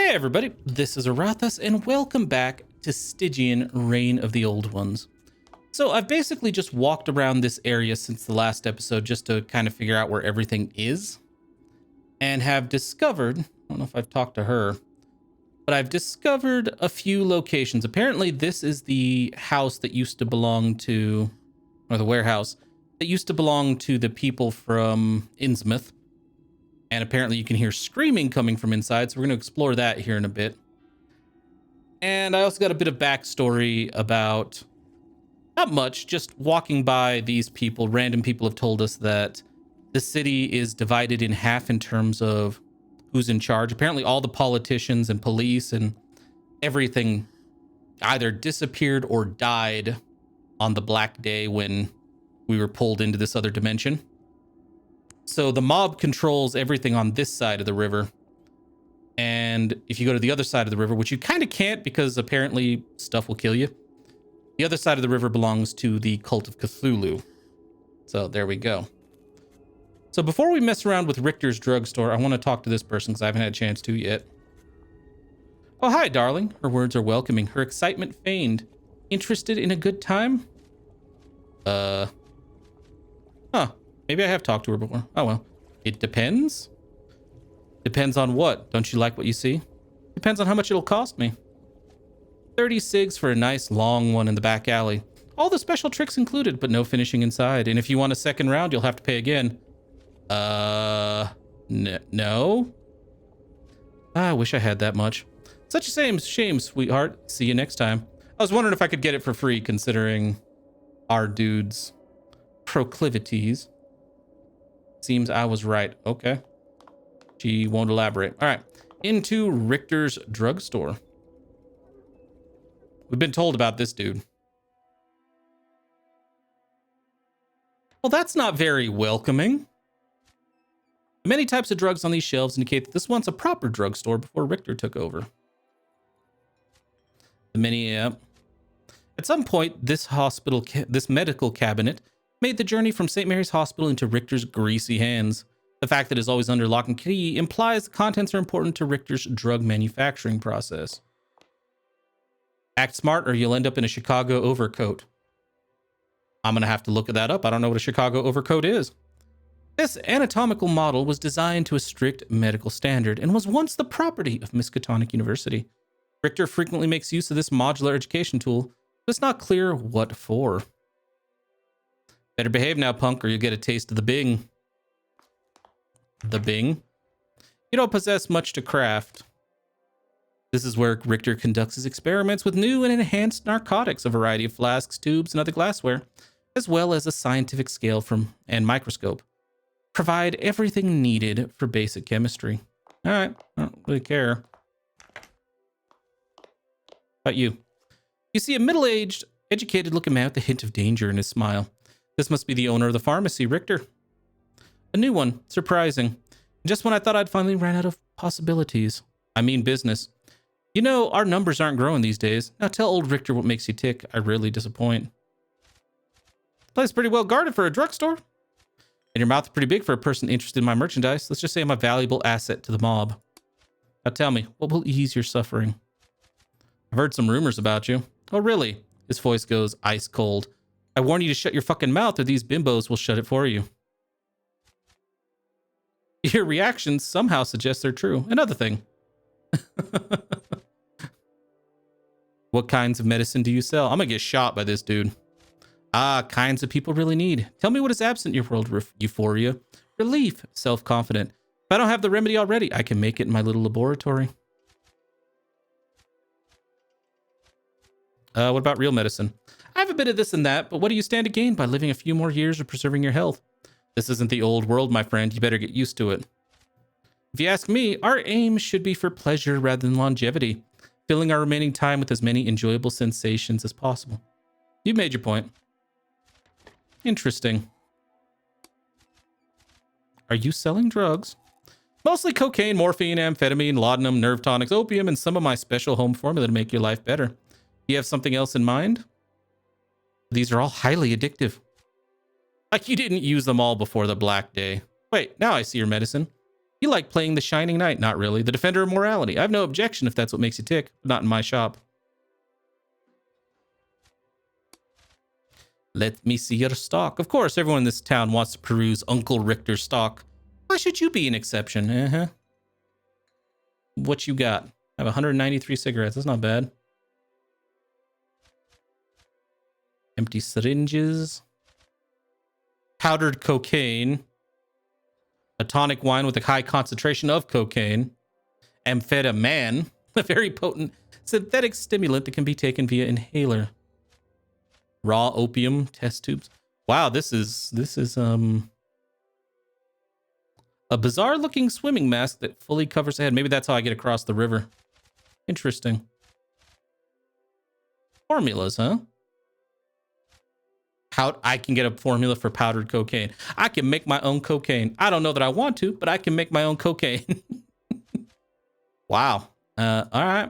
Hey everybody, this is Aurathas, and welcome back to Stygian, Reign of the Old Ones. So I've basically just walked around this area since the last episode just to kind of figure out where everything is, and have discovered, I don't know if I've talked to her, but I've discovered a few locations. Apparently this is the house that used to belong to, or the warehouse, that used to belong to the people from Innsmouth. And apparently you can hear screaming coming from inside, so we're going to explore that here in a bit. And I also got a bit of backstory about, not much, just walking by these people. Random people have told us that the city is divided in half in terms of who's in charge. Apparently all the politicians and police and everything either disappeared or died on the Black Day when we were pulled into this other dimension. So the mob controls everything on this side of the river. And if you go to the other side of the river, which you kind of can't because apparently stuff will kill you, the other side of the river belongs to the cult of Cthulhu. So there we go. So before we mess around with Richter's drugstore, I want to talk to this person because I haven't had a chance to yet. Oh, hi, darling. Her words are welcoming, her excitement feigned. Interested in a good time? Huh. Maybe I have talked to her before. Oh, well. It depends. Depends on what? Don't you like what you see? Depends on how much it'll cost me. 30 cigs for a nice long one in the back alley. All the special tricks included, but no finishing inside. And if you want a second round, you'll have to pay again. No? I wish I had that much. Such a shame, sweetheart. See you next time. I was wondering if I could get it for free, considering our dude's proclivities. Seems I was right. Okay. She won't elaborate. All right. Into Richter's drugstore. We've been told about this dude. Well, that's not very welcoming. The many types of drugs on these shelves indicate that this once a proper drugstore before Richter took over. At some point, this medical cabinet made the journey from St. Mary's Hospital into Richter's greasy hands. The fact that it's always under lock and key implies the contents are important to Richter's drug manufacturing process. Act smart or you'll end up in a Chicago overcoat. I'm going to have to look that up. I don't know what a Chicago overcoat is. This anatomical model was designed to a strict medical standard and was once the property of Miskatonic University. Richter frequently makes use of this modular education tool, but it's not clear what for. Better behave now, punk, or you'll get a taste of the Bing. The Bing? You don't possess much to craft. This is where Richter conducts his experiments with new and enhanced narcotics, a variety of flasks, tubes, and other glassware, as well as a scientific scale and microscope. Provide everything needed for basic chemistry. All right, I don't really care. About you? You see a middle-aged, educated-looking man with a hint of danger in his smile. This must be the owner of the pharmacy, Richter. A new one. Surprising. Just when I thought I'd finally ran out of possibilities. I mean business. You know, our numbers aren't growing these days. Now tell old Richter what makes you tick. I really disappoint. Place pretty well guarded for a drugstore. And your mouth is pretty big for a person interested in my merchandise. Let's just say I'm a valuable asset to the mob. Now tell me, what will ease your suffering? I've heard some rumors about you. Oh, really? His voice goes ice cold. I warn you to shut your fucking mouth or these bimbos will shut it for you. Your reactions somehow suggest they're true. Another thing. What kinds of medicine do you sell? I'm gonna get shot by this dude. Kinds of people really need. Tell me what is absent in your world. Euphoria, relief, self-confident. If I don't have the remedy already, I can make it in my little laboratory. What about real medicine? I have a bit of this and that, but what do you stand to gain by living a few more years or preserving your health? This isn't the old world, my friend. You better get used to it. If you ask me, our aim should be for pleasure rather than longevity, filling our remaining time with as many enjoyable sensations as possible. You've made your point. Interesting. Are you selling drugs? Mostly cocaine, morphine, amphetamine, laudanum, nerve tonics, opium, and some of my special home formula to make your life better. Do you have something else in mind? These are all highly addictive. Like you didn't use them all before the Black Day. Wait, now I see your medicine. You like playing the Shining Knight? Not really. The Defender of Morality. I have no objection if that's what makes you tick. Not in my shop. Let me see your stock. Of course, everyone in this town wants to peruse Uncle Richter's stock. Why should you be an exception? Uh-huh. What you got? I have 193 cigarettes. That's not bad. Empty syringes. Powdered cocaine. A tonic wine with a high concentration of cocaine. Amphetamine. A very potent synthetic stimulant that can be taken via inhaler. Raw opium test tubes. Wow, this is a bizarre looking swimming mask that fully covers the head. Maybe that's how I get across the river. Interesting. Formulas, huh? How I can get a formula for powdered cocaine. I can make my own cocaine. I don't know that I want to, but I can make my own cocaine. Wow. All right.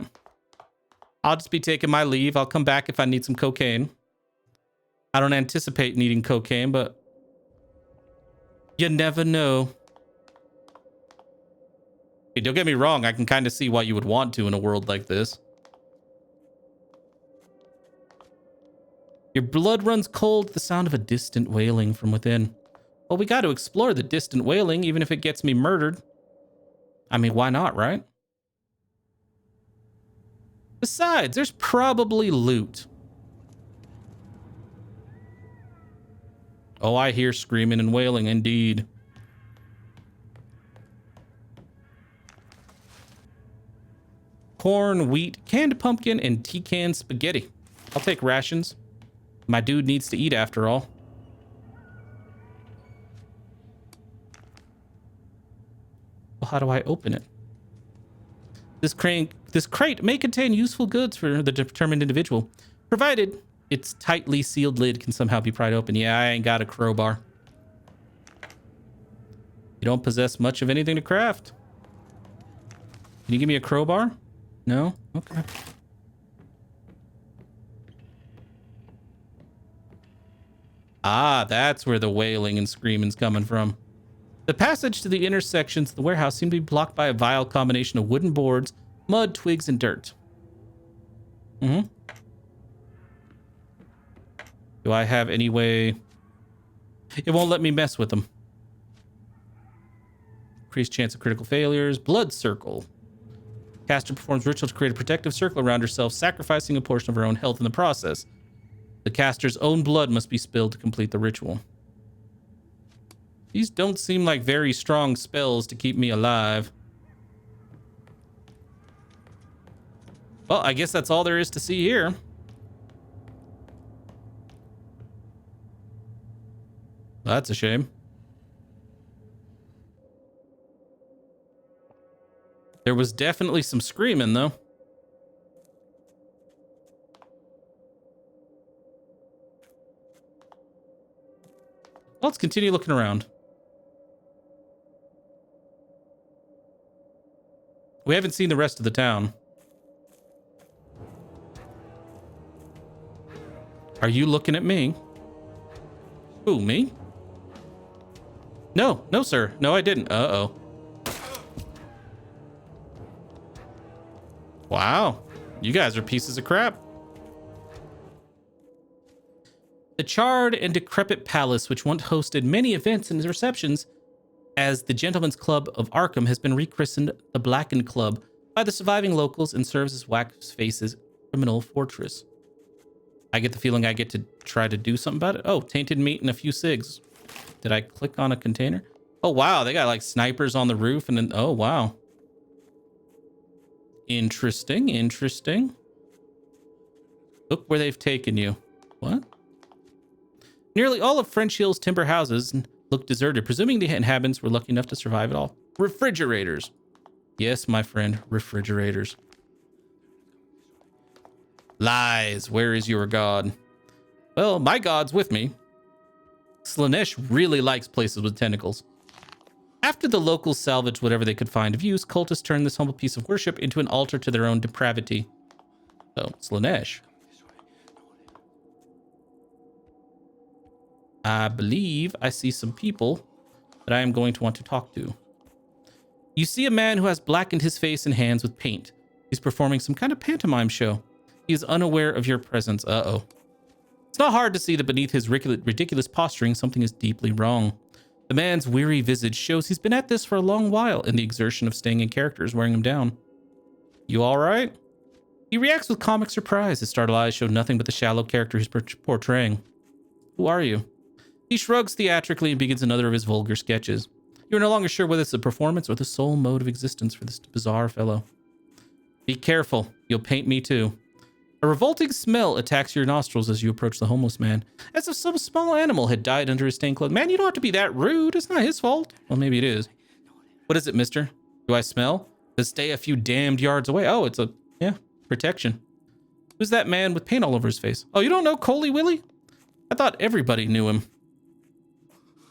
I'll just be taking my leave. I'll come back if I need some cocaine. I don't anticipate needing cocaine, but you never know. Hey, don't get me wrong. I can kind of see why you would want to in a world like this. Your blood runs cold at the sound of a distant wailing from within. Well, we got to explore the distant wailing, even if it gets me murdered. I mean, why not, right? Besides, there's probably loot. Oh, I hear screaming and wailing, indeed. Corn, wheat, canned pumpkin, and tea-canned spaghetti. I'll take rations. My dude needs to eat after all. Well, how do I open it? This crate may contain useful goods for the determined individual, provided its tightly sealed lid can somehow be pried open. Yeah, I ain't got a crowbar. You don't possess much of anything to craft. Can you give me a crowbar? No? Okay. Ah, that's where the wailing and screaming's coming from. The passage to the intersections of the warehouse seemed to be blocked by a vile combination of wooden boards, mud, twigs, and dirt. Mm-hmm. Do I have any way? It won't let me mess with them. Increased chance of critical failures. Blood circle. Caster performs ritual to create a protective circle around herself, sacrificing a portion of her own health in the process. The caster's own blood must be spilled to complete the ritual. These don't seem like very strong spells to keep me alive. Well, I guess that's all there is to see here. That's a shame. There was definitely some screaming, though. Well, let's continue looking around. We haven't seen the rest of the town. Are you looking at me? Who, me? No, no, sir. No, I didn't. Uh-oh. Wow. You guys are pieces of crap. The charred and decrepit palace, which once hosted many events and receptions as the Gentlemen's Club of Arkham, has been rechristened the Blackened Club by the surviving locals and serves as Wax-Face's criminal fortress. I get the feeling I get to try to do something about it. Oh, tainted meat and a few cigs. Did I click on a container? Oh, wow. They got like snipers on the roof and then, oh, wow. Interesting, interesting. Look where they've taken you. What? Nearly all of French Hill's timber houses look deserted, presuming the inhabitants were lucky enough to survive it all. Refrigerators. Yes, my friend, refrigerators. Lies. Where is your god? Well, my god's with me. Slaaneshi really likes places with tentacles. After the locals salvaged whatever they could find of use, cultists turned this humble piece of worship into an altar to their own depravity. So, Slaaneshi. I believe I see some people that I am going to want to talk to. You see a man who has blackened his face and hands with paint. He's performing some kind of pantomime show. He is unaware of your presence. Uh-oh. It's not hard to see that beneath his ridiculous posturing, something is deeply wrong. The man's weary visage shows he's been at this for a long while, and the exertion of staying in character is wearing him down. You all right? He reacts with comic surprise. His startled eyes show nothing but the shallow character he's portraying. Who are you? He shrugs theatrically and begins another of his vulgar sketches. You're no longer sure whether it's a performance or the sole mode of existence for this bizarre fellow. Be careful. You'll paint me too. A revolting smell attacks your nostrils as you approach the homeless man, as if some small animal had died under his stained clothes. Man, you don't have to be that rude. It's not his fault. Well, maybe it is. What is it, mister? Do I smell? Then stay a few damned yards away. Oh, it's protection. Who's that man with paint all over his face? Oh, you don't know Coley Willie? I thought everybody knew him.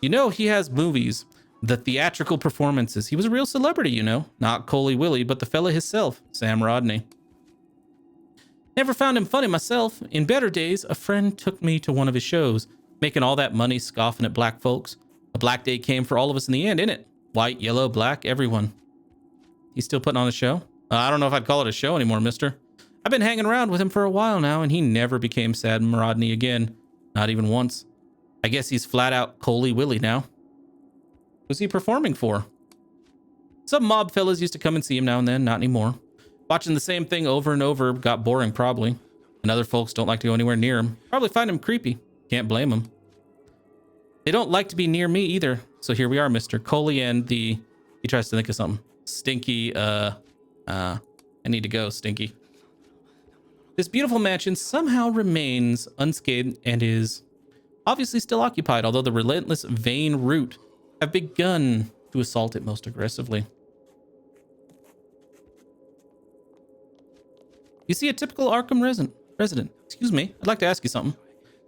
You know, he has movies, the theatrical performances. He was a real celebrity, you know. Not Coley Willie, but the fella himself, Sam Rodney. Never found him funny myself. In better days, a friend took me to one of his shows, making all that money scoffing at black folks. A black day came for all of us in the end, innit? White, yellow, black, everyone. He's still putting on a show? I don't know if I'd call it a show anymore, mister. I've been hanging around with him for a while now, and he never became Sam Rodney again. Not even once. I guess he's flat out Coley Willie now. Who's he performing for? Some mob fellas used to come and see him now and then, not anymore. Watching the same thing over and over got boring, probably. And other folks don't like to go anywhere near him. Probably find him creepy. Can't blame him. They don't like to be near me either. So here we are, Mr. Coley and he tries to think of something. Stinky, I need to go, Stinky. This beautiful mansion somehow remains unscathed and is obviously still occupied, although the relentless vain root have begun to assault it most aggressively. You see a typical Arkham resident. Excuse me, I'd like to ask you something.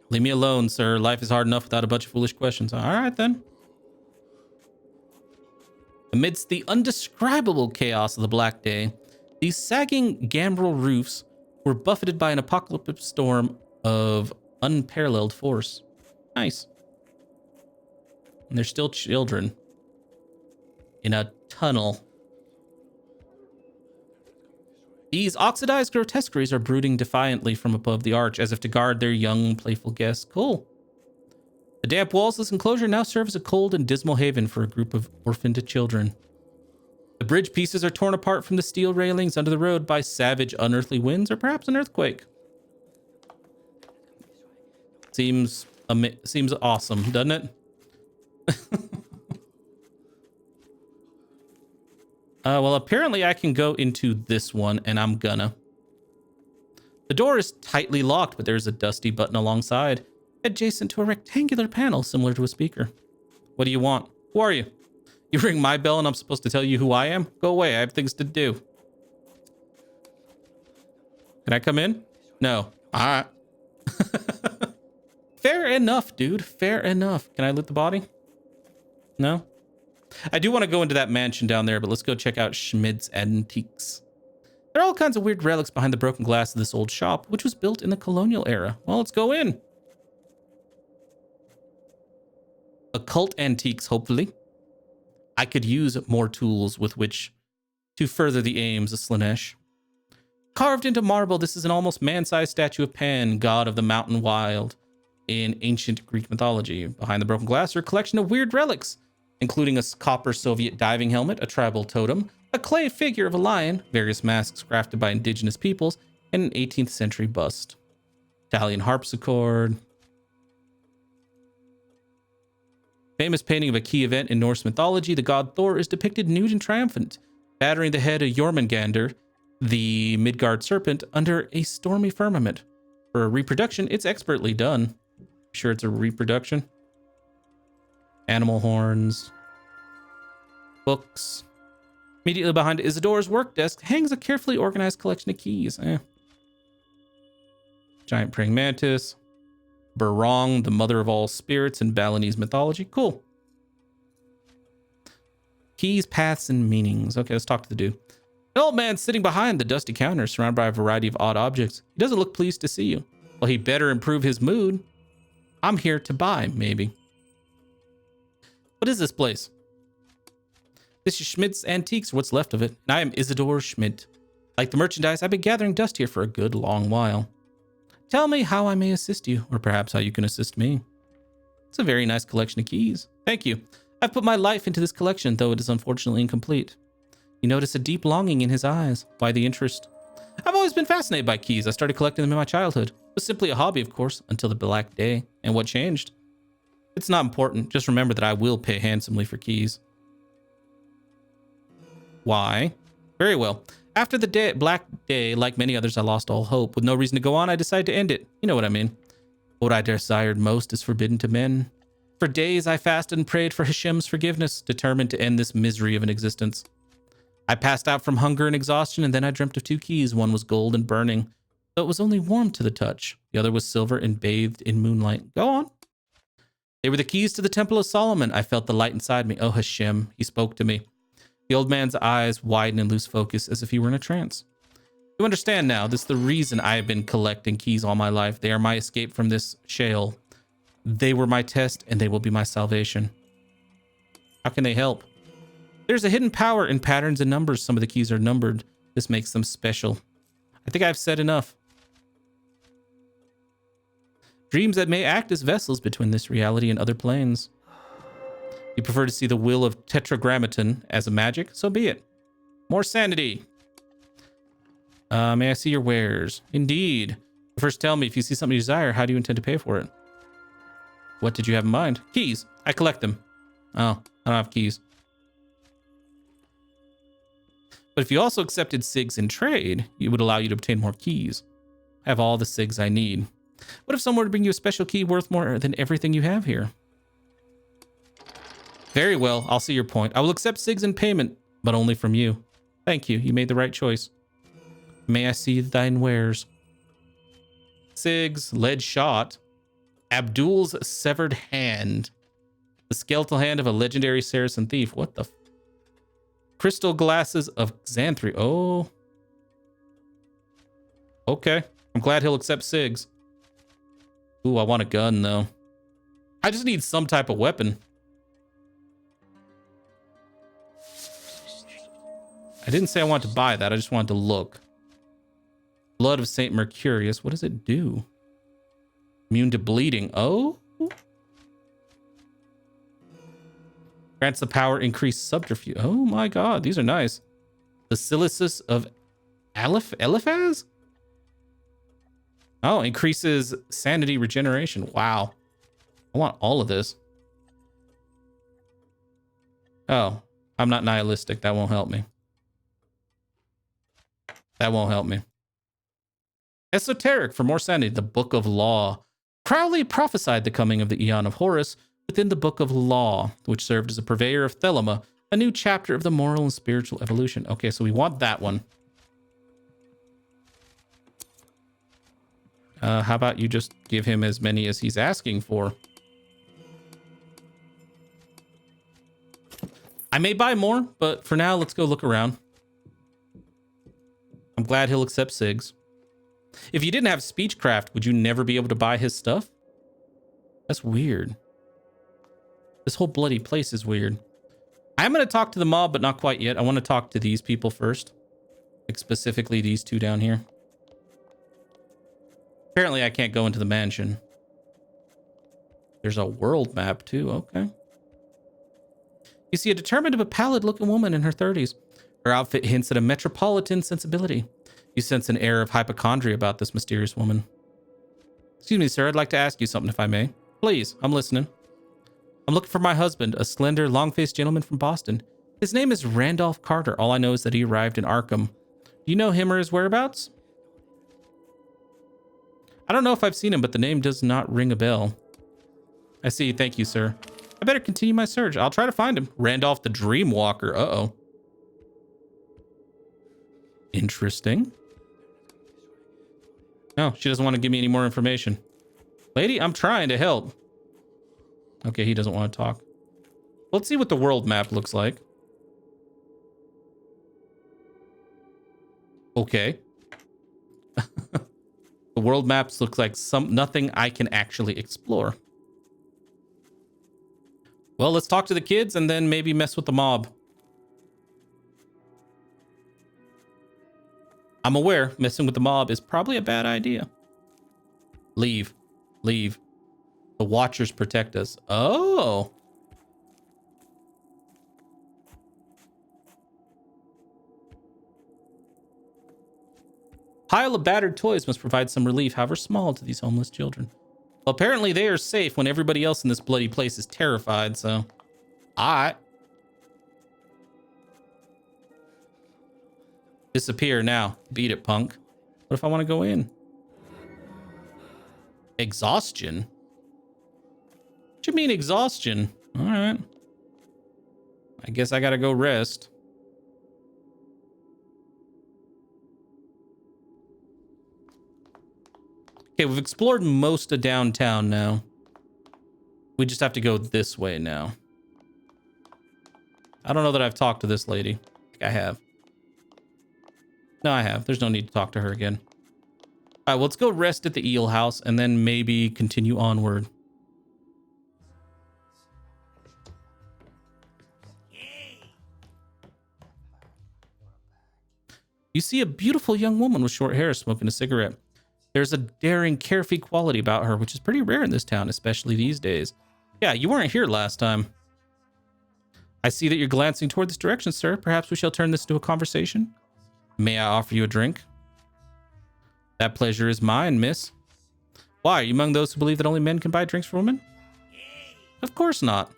Leave me alone, sir. Life is hard enough without a bunch of foolish questions. All right, then. Amidst the undescribable chaos of the Black Day, these sagging gambrel roofs were buffeted by an apocalyptic storm of unparalleled force. Nice. And they're still children in a tunnel. These oxidized grotesqueries are brooding defiantly from above the arch, as if to guard their young, playful guests. Cool. The damp walls of this enclosure now serve as a cold and dismal haven for a group of orphaned children. The bridge pieces are torn apart from the steel railings under the road by savage, unearthly winds, or perhaps an earthquake. Seems awesome, doesn't it? Well, apparently I can go into this one, and I'm gonna. The door is tightly locked, but there's a dusty button alongside, adjacent to a rectangular panel similar to a speaker. What do you want? Who are you? You ring my bell and I'm supposed to tell you who I am? Go away, I have things to do. Can I come in? No. All right. Fair enough, dude. Fair enough. Can I loot the body? No? I do want to go into that mansion down there, but let's go check out Schmidt's Antiques. There are all kinds of weird relics behind the broken glass of this old shop, which was built in the colonial era. Well, let's go in. Occult antiques, hopefully. I could use more tools with which to further the aims of Slaaneshi. Carved into marble, this is an almost man-sized statue of Pan, god of the mountain wild, in ancient Greek mythology. Behind the broken glass are a collection of weird relics, including a copper Soviet diving helmet, a tribal totem, a clay figure of a lion, various masks crafted by indigenous peoples, and an 18th century bust. Italian harpsichord. Famous painting of a key event in Norse mythology, the god Thor is depicted nude and triumphant, battering the head of Jormungandr, the Midgard serpent, under a stormy firmament. For a reproduction, it's expertly done. Sure it's a reproduction? Animal horns. Books. Immediately behind Isidore's work desk hangs a carefully organized collection of keys. Giant praying mantis. Barong, the mother of all spirits in Balinese mythology. Cool. Keys, paths, and meanings. Okay, let's talk to the dude. An old man sitting behind the dusty counter, surrounded by a variety of odd objects. He doesn't look pleased to see you. Well, he better improve his mood. I'm here to buy, maybe. What is this place? This is Schmidt's Antiques, what's left of it. And I am Isidore Schmidt. Like the merchandise, I've been gathering dust here for a good long while. Tell me how I may assist you, or perhaps how you can assist me. It's a very nice collection of keys. Thank you. I've put my life into this collection, though it is unfortunately incomplete. You notice a deep longing in his eyes. Why the interest? I've always been fascinated by keys. I started collecting them in my childhood. It was simply a hobby, of course, until the Black Day. And what changed? It's not important. Just remember that I will pay handsomely for keys. Why? Very well. After the Black Day, like many others, I lost all hope. With no reason to go on, I decided to end it. You know what I mean. What I desired most is forbidden to men. For days, I fasted and prayed for Hashem's forgiveness, determined to end this misery of an existence. I passed out from hunger and exhaustion, and then I dreamt of 2 keys. One was gold and burning, though it was only warm to the touch. The other was silver and bathed in moonlight. Go on. They were the keys to the Temple of Solomon. I felt the light inside me. Oh, Hashem, he spoke to me. The old man's eyes widened and lose focus as if he were in a trance. You understand now, this is the reason I have been collecting keys all my life. They are my escape from this Sheol. They were my test, and they will be my salvation. How can they help? There's a hidden power in patterns and numbers. Some of the keys are numbered. This makes them special. I think I've said enough. Dreams that may act as vessels between this reality and other planes. You prefer to see the will of Tetragrammaton as a magic? So be it. More sanity. May I see your wares? Indeed. First tell me, if you see something you desire, how do you intend to pay for it? What did you have in mind? Keys. I collect them. Oh, I don't have keys. But if you also accepted SIGs in trade, it would allow you to obtain more keys. I have all the SIGs I need. What if someone were to bring you a special key worth more than everything you have here? Very well, I'll see your point. I will accept SIGs in payment, but only from you. Thank you, you made the right choice. May I see thine wares? SIGs, lead shot, Abdul's severed hand, the skeletal hand of a legendary Saracen thief. What the crystal glasses of Xanthri. Oh. Okay. I'm glad he'll accept SIGs. Ooh, I want a gun, though. I just need some type of weapon. I didn't say I wanted to buy that. I just wanted to look. Blood of St. Mercurius. What does it do? Immune to bleeding. Oh. Grants the power increased subterfuge. Oh my god, these are nice. Basilicus of Eliphaz? Oh, increases sanity regeneration. Wow. I want all of this. Oh, I'm not nihilistic. That won't help me. That won't help me. Esoteric for more sanity. The Book of Law. Crowley prophesied the coming of the Aeon of Horus within the Book of Law, which served as a purveyor of Thelema, a new chapter of the moral and spiritual evolution. Okay, so we want that one. How about you just give him as many as he's asking for? I may buy more, but for now, let's go look around. I'm glad he'll accept SIGs. If you didn't have Speechcraft, would you never be able to buy his stuff? That's weird. This whole bloody place is weird. I'm going to talk to the mob, but not quite yet. I want to talk to these people first. Like specifically these two down here. Apparently I can't go into the mansion. There's a world map too. Okay. You see a determined but pallid-looking woman in her 30s. Her outfit hints at a metropolitan sensibility. You sense an air of hypochondria about this mysterious woman. Excuse me, sir. I'd like to ask you something if I may. Please, I'm listening. I'm looking for my husband, a slender, long-faced gentleman from Boston. His name is Randolph Carter. All I know is that he arrived in Arkham. Do you know him or his whereabouts? I don't know if I've seen him, but the name does not ring a bell. I see. Thank you, sir. I better continue my search. I'll try to find him. Randolph the Dreamwalker. Uh-oh. Interesting. No, she doesn't want to give me any more information. Lady, I'm trying to help. Okay, he doesn't want to talk. Let's see what the world map looks like. Okay. The world maps look like nothing I can actually explore. Well, let's talk to the kids and then maybe mess with the mob. I'm aware messing with the mob is probably a bad idea. Leave. Leave. The Watchers protect us. Oh. Pile of battered toys must provide some relief, however small, to these homeless children. Well, apparently they are safe when everybody else in this bloody place is terrified, so... Alright. Disappear now. Beat it, punk. What if I want to go in? Exhaustion? What you mean exhaustion? Alright. I guess I gotta go rest. Okay, we've explored most of downtown now. We just have to go this way now. I don't know that I've talked to this lady. I think I have. No, I have. There's no need to talk to her again. All right, well, let's go rest at the eel house and then maybe continue onward. You see a beautiful young woman with short hair smoking a cigarette. There's a daring, carefree quality about her, which is pretty rare in this town, especially these days. Yeah, you weren't here last time. I see that you're glancing toward this direction, sir. Perhaps we shall turn this into a conversation. May I offer you a drink? That pleasure is mine, miss. Why, are you among those who believe that only men can buy drinks for women? Of course not.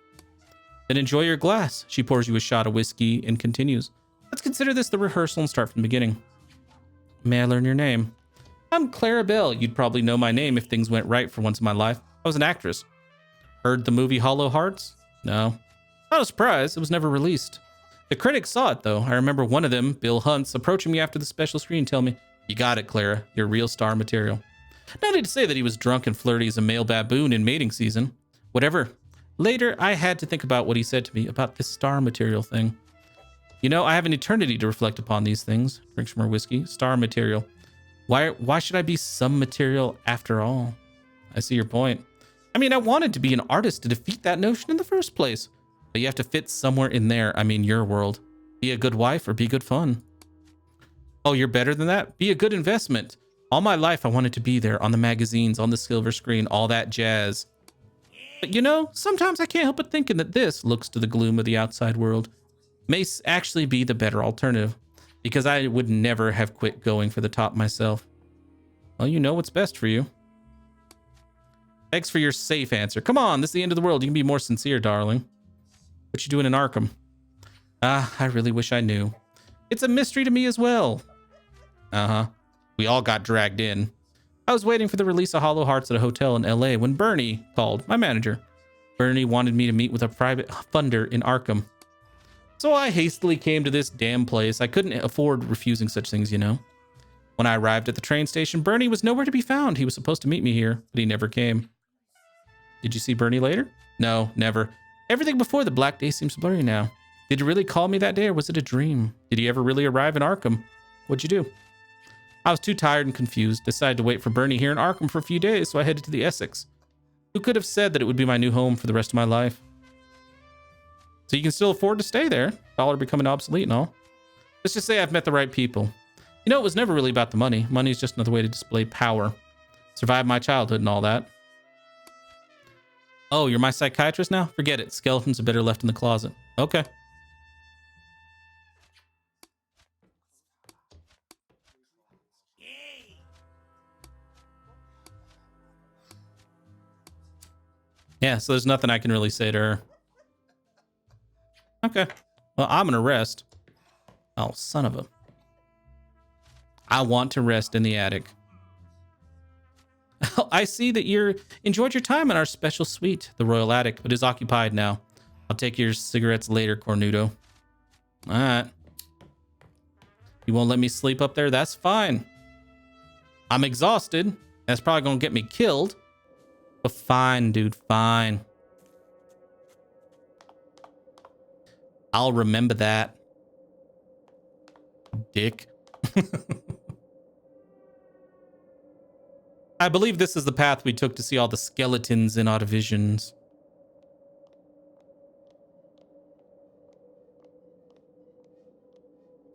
Then enjoy your glass. She pours you a shot of whiskey and continues. Let's consider this the rehearsal and start from the beginning. May I learn your name? I'm Clara Bell. You'd probably know my name if things went right for once in my life. I was an actress. Heard the movie Hollow Hearts? No. Not a surprise. It was never released. The critics saw it, though. I remember one of them, Bill Hunt's, approaching me after the special screen and telling me, you got it, Clara. You're real star material. No need to say that he was drunk and flirty as a male baboon in mating season. Whatever. Later, I had to think about what he said to me about this star material thing. You know, I have an eternity to reflect upon these things. Drinks from her whiskey. Star material. Why should I be some material after all? I see your point. I mean, I wanted to be an artist to defeat that notion in the first place. But you have to fit somewhere in there. I mean, your world. Be a good wife or be good fun. Oh, you're better than that? Be a good investment. All my life, I wanted to be there on the magazines, on the silver screen, all that jazz. But you know, sometimes I can't help but thinking that this looks to the gloom of the outside world may actually be the better alternative, because I would never have quit going for the top myself. Well, you know what's best for you. Thanks for your safe answer. Come on, this is the end of the world. You can be more sincere, darling. What you doing in Arkham? Ah, I really wish I knew. It's a mystery to me as well. Uh-huh. We all got dragged in. I was waiting for the release of Hollow Hearts at a hotel in LA when Bernie called, my manager. Bernie wanted me to meet with a private funder in Arkham. So I hastily came to this damn place. I couldn't afford refusing such things, you know. When I arrived at the train station, Bernie was nowhere to be found. He was supposed to meet me here, but he never came. Did you see Bernie later? No, never. Everything before the black day seems blurry now. Did he really call me that day, or was it a dream? Did he ever really arrive in Arkham? What'd you do? I was too tired and confused. Decided to wait for Bernie here in Arkham for a few days, so I headed to the Essex. Who could have said that it would be my new home for the rest of my life? So you can still afford to stay there. Dollar becoming obsolete and all. Let's just say I've met the right people. You know, it was never really about the money. Money is just another way to display power. Survived my childhood and all that. Oh, you're my psychiatrist now? Forget it. Skeletons are better left in the closet. Okay. Yeah, so there's nothing I can really say to her. Okay. Well, I'm gonna rest. Oh, son of a... I want to rest in the attic. I see that you enjoyed your time in our special suite, the Royal Attic, but is occupied now. I'll take your cigarettes later, Cornudo. All right. You won't let me sleep up there? That's fine. I'm exhausted. That's probably gonna get me killed. But fine, dude, fine. I'll remember that. Dick. I believe this is the path we took to see all the skeletons in our visions.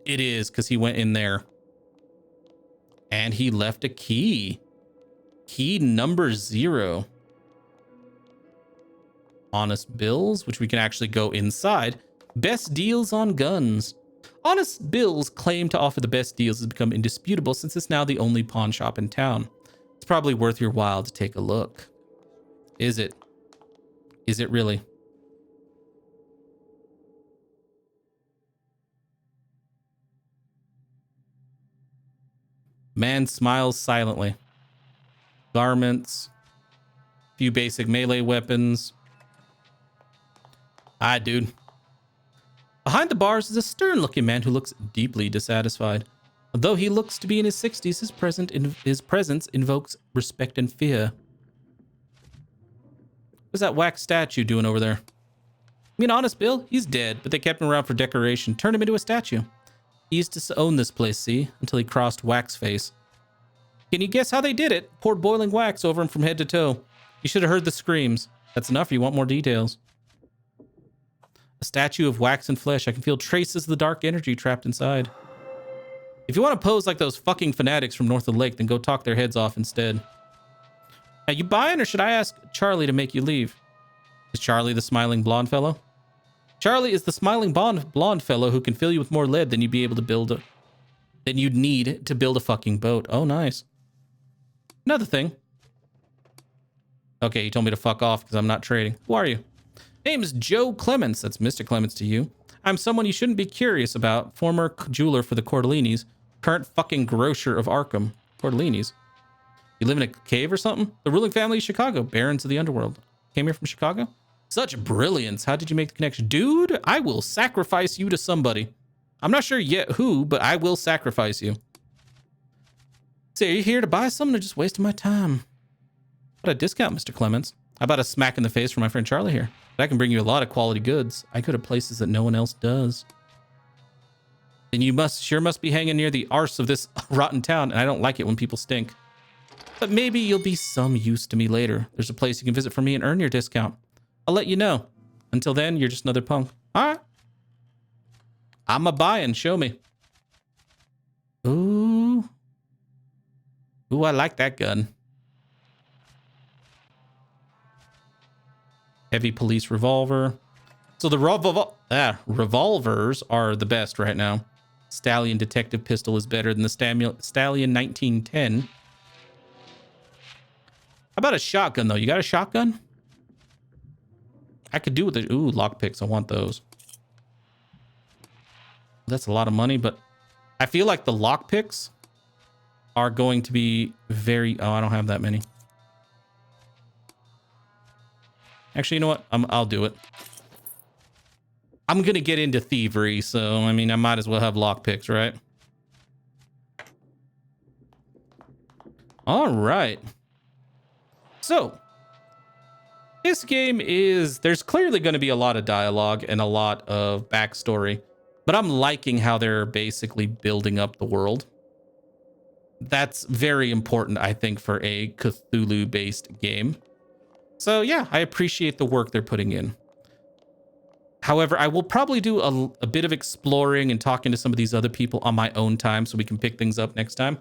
It is, because he went in there. And he left a key. Key number 0. Honest bills, which we can actually go inside. Best deals on guns. Honest Bill's claim to offer the best deals has become indisputable since it's now the only pawn shop in town. It's probably worth your while to take a look. Is it? Is it really? Man smiles silently. Garments. Few basic melee weapons. Hi, dude. Behind the bars is a stern-looking man who looks deeply dissatisfied. Although he looks to be in his 60s, his presence invokes respect and fear. What's that wax statue doing over there? I mean, honest Bill, he's dead, but they kept him around for decoration. Turned him into a statue. He used to own this place, see? Until he crossed Wax Face. Can you guess how they did it? Poured boiling wax over him from head to toe. You should have heard the screams. That's enough, or you want more details. A statue of wax and flesh. I can feel traces of the dark energy trapped inside. If you want to pose like those fucking fanatics from north of the lake, then go talk their heads off instead. Are you buying, or should I ask Charlie to make you leave? Is Charlie the smiling blonde fellow? Charlie is the smiling blonde fellow who can fill you with more lead than you'd need to build a fucking boat. Oh, nice. Another thing. Okay, you told me to fuck off because I'm not trading. Who are you? Name is Joe Clements. That's Mr. Clements to you. I'm someone you shouldn't be curious about. Former jeweler for the Cordelinis. Current fucking grocer of Arkham. Cordelinis. You live in a cave or something? The ruling family of Chicago. Barons of the underworld. Came here from Chicago? Such brilliance. How did you make the connection? Dude, I will sacrifice you to somebody. I'm not sure yet who, but I will sacrifice you. So are you here to buy something or just wasting my time? What a discount, Mr. Clements. How about a smack in the face for my friend Charlie here? But I can bring you a lot of quality goods. I go to places that no one else does. Then you must be hanging near the arse of this rotten town, and I don't like it when people stink. But maybe you'll be some use to me later. There's a place you can visit for me and earn your discount. I'll let you know. Until then, you're just another punk. All right. I'm a buying. Show me. Ooh. Ooh, I like that gun. Heavy police revolver. So the revolvers are the best right now. Stallion detective pistol is better than the Stallion 1910. How about a shotgun, though? You got a shotgun? I could do with it. Ooh, lockpicks. I want those. That's a lot of money, but I feel like the lockpicks are going to be very... Oh, I don't have that many. Actually, you know what? I'll do it. I'm going to get into thievery, so, I mean, I might as well have lockpicks, right? All right. So, this game is... There's clearly going to be a lot of dialogue and a lot of backstory, but I'm liking how they're basically building up the world. That's very important, I think, for a Cthulhu-based game. So, yeah, I appreciate the work they're putting in. However, I will probably do a bit of exploring and talking to some of these other people on my own time so we can pick things up next time.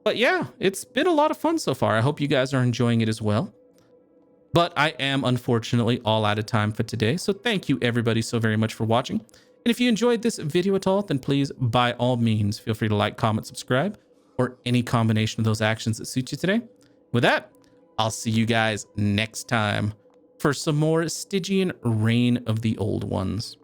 But yeah, it's been a lot of fun so far. I hope you guys are enjoying it as well. But I am, unfortunately, all out of time for today. So thank you, everybody, so very much for watching. And if you enjoyed this video at all, then please, by all means, feel free to like, comment, subscribe, or any combination of those actions that suit you today. With that, I'll see you guys next time for some more Stygian Reign of the Old Ones.